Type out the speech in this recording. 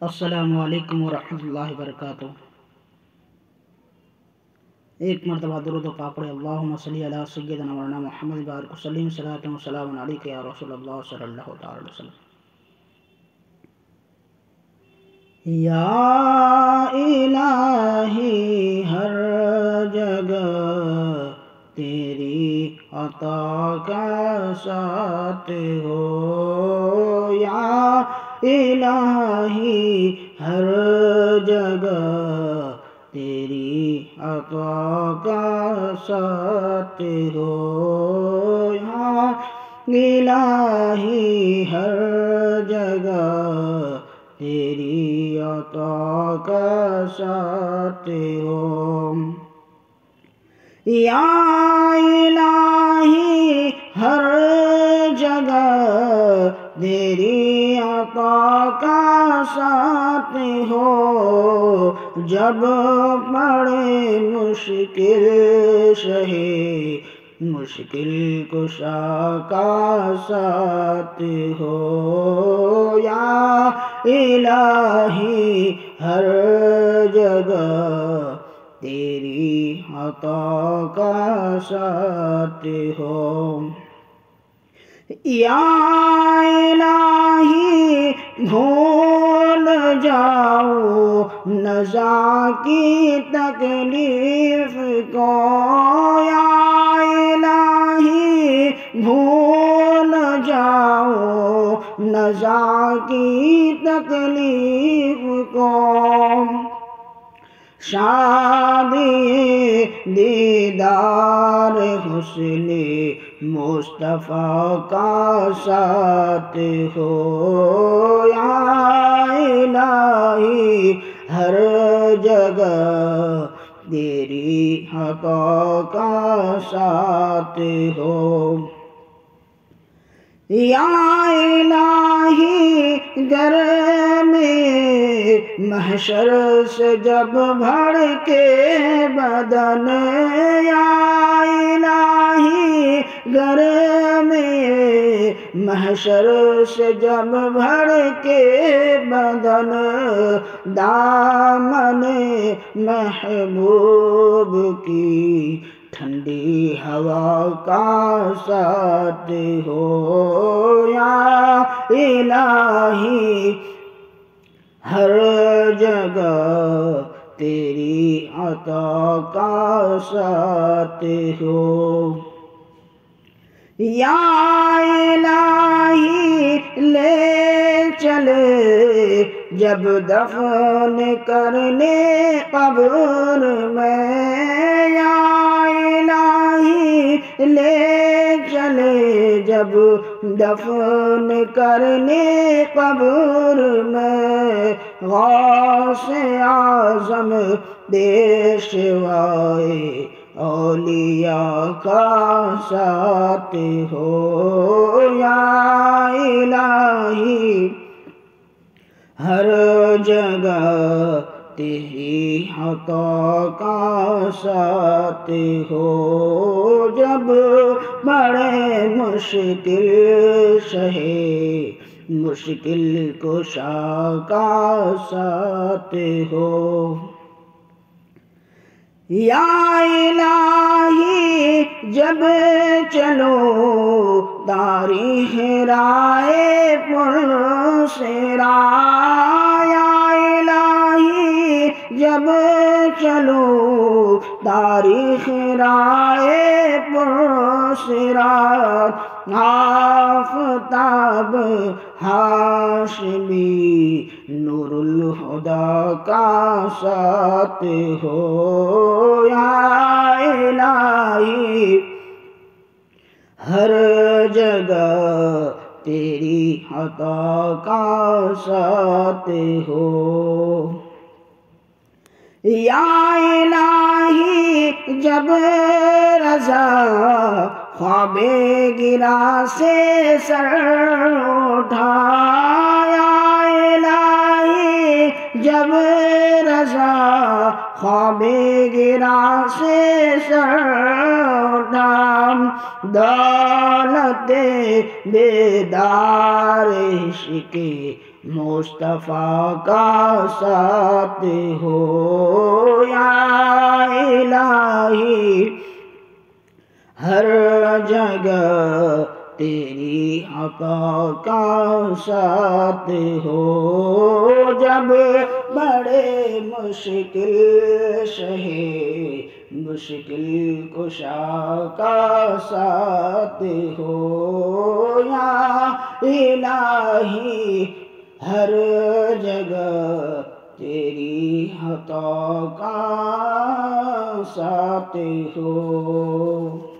السلام علیکم ورحمۃ اللہ وبرکاتہ۔ ایک مرتبہ درود و پاک پڑھے۔ اللہم صلی علی سیدنا مولانا محمد بارک وسلم صلاۃ و سلام علیک یا رسول اللہ صلی اللہ تعالی وسلم۔ یا الہی ہر جگہ تیری عطا کا ساتھ ہو، یا الہی ہر جگہ تیری عطا کا ساتھ ہو، یا الہی ہر جگہ تیری عطا کا ساتھ ہو، یا الہی ہر جگہ تیری عطا کا ساتھ ہو، جب پڑے مشکل شہے مشکل کشا کا ساتھ ہو، یا الہی ہر جگہ تیری عطا کا ساتھ ہو، یا الہی بھول جاؤ نزا کی تکلیف کو، یا الہی بھول جاؤ نزا کی تکلیف کو، شادی دیدار حسن مصطفیٰ کا ساتھ ہو، یا الہی ہر جگہ تیری عطا کا ساتھ ہو، یا الہی گر میں محشر سے جب بھڑ کے بدن، یا الہی گر میں محشر سے جب بھڑ کے بدن، دامن محبوب کی ٹھنڈی ہوا کا ساتھ ہو، یا الہی ہر جگہ تیری عطا کا ساتھ ہو، یا الہی لے چلے جب دفن کرنے قبر میں، یا الہی لے چلے جب دفن کرنے قبر میں، غوث اعظم پیشوائے اولیاء کا ساتھ ہو، یا الہی ہر جگہ تیری عطا کا ساتھ ہو، جب بڑے مشکل شہے مشکل کشا کا ساتھ ہو، یا الہی جب چلو تاریخ رائے پر سرا، یا الہی جب چلو تاریخ رائے پر سرا، آفتاب ہاشمی نور الہدیٰ کا ساتھ ہو، یا الہی ہر جگہ تیری عطا کا ساتھ ہو، یا الہی جب رضا خواب گرا سے سر اٹھا، یا الہی جب رضا خواب گرا سے سردام دولت بیدار عشق مصطفیٰ کا ساتھ ہو یا الہی ہر جگہ تیری عطا کا ساتھ ہو جب بڑے مشکل شہے مشکل کشا کا ساتھ ہو یا الہی ہر جگہ تیری عطا کا ساتھ ہو.